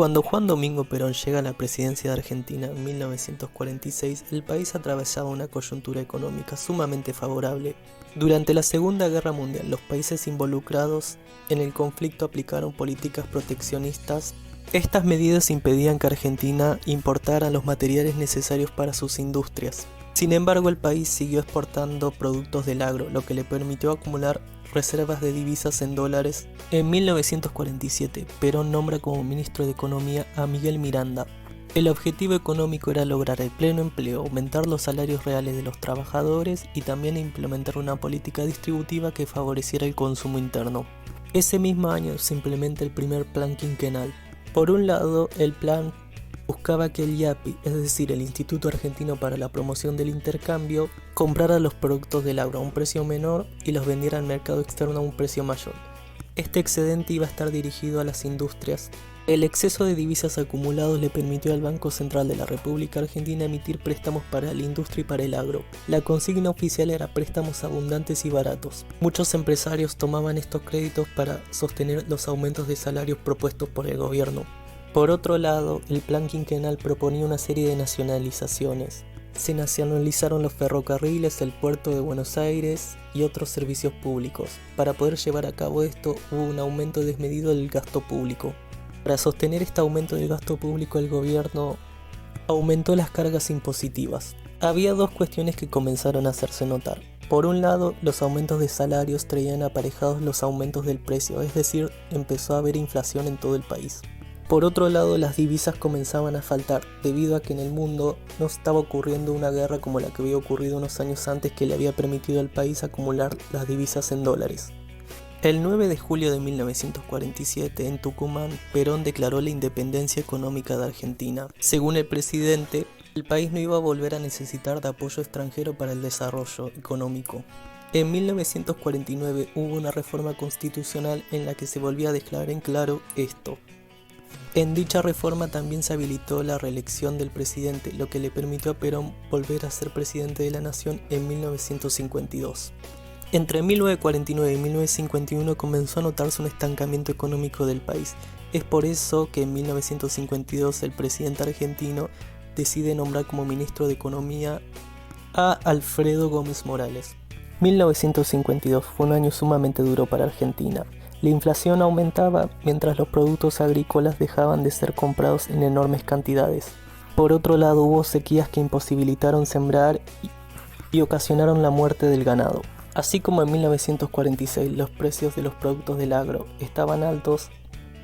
Cuando Juan Domingo Perón llega a la presidencia de Argentina en 1946, el país atravesaba una coyuntura económica sumamente favorable. Durante la Segunda Guerra Mundial, los países involucrados en el conflicto aplicaron políticas proteccionistas. Estas medidas impedían que Argentina importara los materiales necesarios para sus industrias. Sin embargo, el país siguió exportando productos del agro, lo que le permitió acumular reservas de divisas en dólares. En 1947, Perón nombra como ministro de Economía a Miguel Miranda. El objetivo económico era lograr el pleno empleo, aumentar los salarios reales de los trabajadores y también implementar una política distributiva que favoreciera el consumo interno. Ese mismo año se implementa el primer plan quinquenal. Por un lado, el plan buscaba que el IAPI, es decir, el Instituto Argentino para la Promoción del Intercambio, comprara los productos del agro a un precio menor y los vendiera al mercado externo a un precio mayor. Este excedente iba a estar dirigido a las industrias. El exceso de divisas acumulados le permitió al Banco Central de la República Argentina emitir préstamos para la industria y para el agro. La consigna oficial era préstamos abundantes y baratos. Muchos empresarios tomaban estos créditos para sostener los aumentos de salarios propuestos por el gobierno. Por otro lado, el plan quinquenal proponía una serie de nacionalizaciones. Se nacionalizaron los ferrocarriles, el puerto de Buenos Aires y otros servicios públicos. Para poder llevar a cabo esto, hubo un aumento desmedido del gasto público. Para sostener este aumento del gasto público, el gobierno aumentó las cargas impositivas. Había dos cuestiones que comenzaron a hacerse notar. Por un lado, los aumentos de salarios traían aparejados los aumentos del precio, es decir, empezó a haber inflación en todo el país. Por otro lado, las divisas comenzaban a faltar, debido a que en el mundo no estaba ocurriendo una guerra como la que había ocurrido unos años antes que le había permitido al país acumular las divisas en dólares. El 9 de julio de 1947, en Tucumán, Perón declaró la independencia económica de Argentina. Según el presidente, el país no iba a volver a necesitar de apoyo extranjero para el desarrollo económico. En 1949 hubo una reforma constitucional en la que se volvía a declarar en claro esto. En dicha reforma también se habilitó la reelección del presidente, lo que le permitió a Perón volver a ser presidente de la nación en 1952. Entre 1949 y 1951 comenzó a notarse un estancamiento económico del país. Es por eso que en 1952 el presidente argentino decide nombrar como ministro de Economía a Alfredo Gómez Morales. 1952 fue un año sumamente duro para Argentina. La inflación aumentaba mientras los productos agrícolas dejaban de ser comprados en enormes cantidades. Por otro lado, hubo sequías que imposibilitaron sembrar y ocasionaron la muerte del ganado. Así como en 1946 los precios de los productos del agro estaban altos,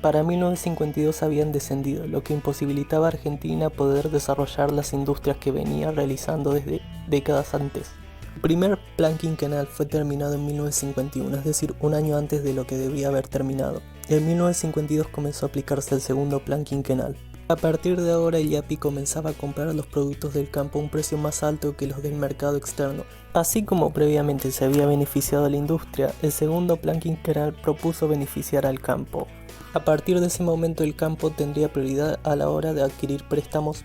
para 1952 habían descendido, lo que imposibilitaba a Argentina poder desarrollar las industrias que venía realizando desde décadas antes. El primer plan quinquenal fue terminado en 1951, es decir, un año antes de lo que debía haber terminado. En 1952 comenzó a aplicarse el segundo plan quinquenal. A partir de ahora el IAPI comenzaba a comprar los productos del campo a un precio más alto que los del mercado externo. Así como previamente se había beneficiado a la industria, el segundo plan quinquenal propuso beneficiar al campo. A partir de ese momento el campo tendría prioridad a la hora de adquirir préstamos.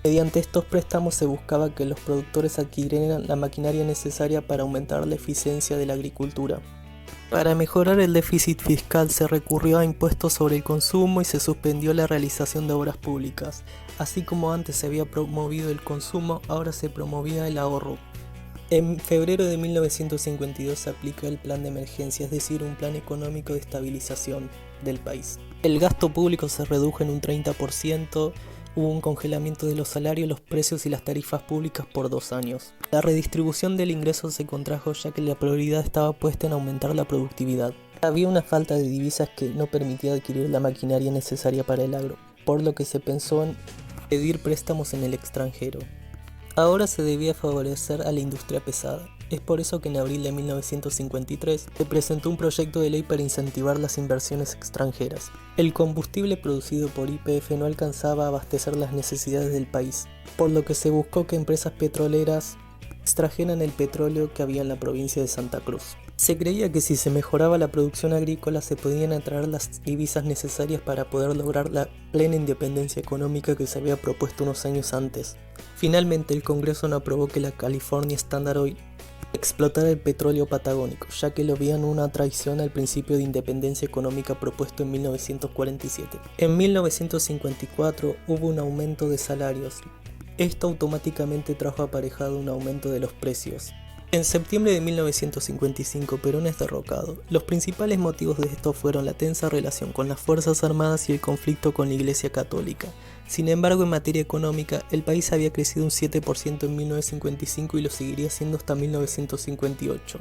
Mediante estos préstamos se buscaba que los productores adquirieran la maquinaria necesaria para aumentar la eficiencia de la agricultura. Para mejorar el déficit fiscal se recurrió a impuestos sobre el consumo y se suspendió la realización de obras públicas. Así como antes se había promovido el consumo, ahora se promovía el ahorro. En febrero de 1952 se aplica el plan de emergencia, es decir, un plan económico de estabilización del país. El gasto público se redujo en un 30%. Hubo un congelamiento de los salarios, los precios y las tarifas públicas por 2 años. La redistribución del ingreso se contrajo ya que la prioridad estaba puesta en aumentar la productividad. Había una falta de divisas que no permitía adquirir la maquinaria necesaria para el agro, por lo que se pensó en pedir préstamos en el extranjero. Ahora se debía favorecer a la industria pesada. Es por eso que en abril de 1953 se presentó un proyecto de ley para incentivar las inversiones extranjeras. El combustible producido por YPF no alcanzaba a abastecer las necesidades del país, por lo que se buscó que empresas petroleras extrajeran el petróleo que había en la provincia de Santa Cruz. Se creía que si se mejoraba la producción agrícola se podían atraer las divisas necesarias para poder lograr la plena independencia económica que se había propuesto unos años antes. Finalmente el Congreso no aprobó que la California Standard Oil explotar el petróleo patagónico, ya que lo veían una traición al principio de independencia económica propuesto en 1947. En 1954 hubo un aumento de salarios. Esto automáticamente trajo aparejado un aumento de los precios. En septiembre de 1955 Perón es derrocado. Los principales motivos de esto fueron la tensa relación con las Fuerzas Armadas y el conflicto con la Iglesia Católica. Sin embargo, en materia económica, el país había crecido un 7% en 1955 y lo seguiría haciendo hasta 1958.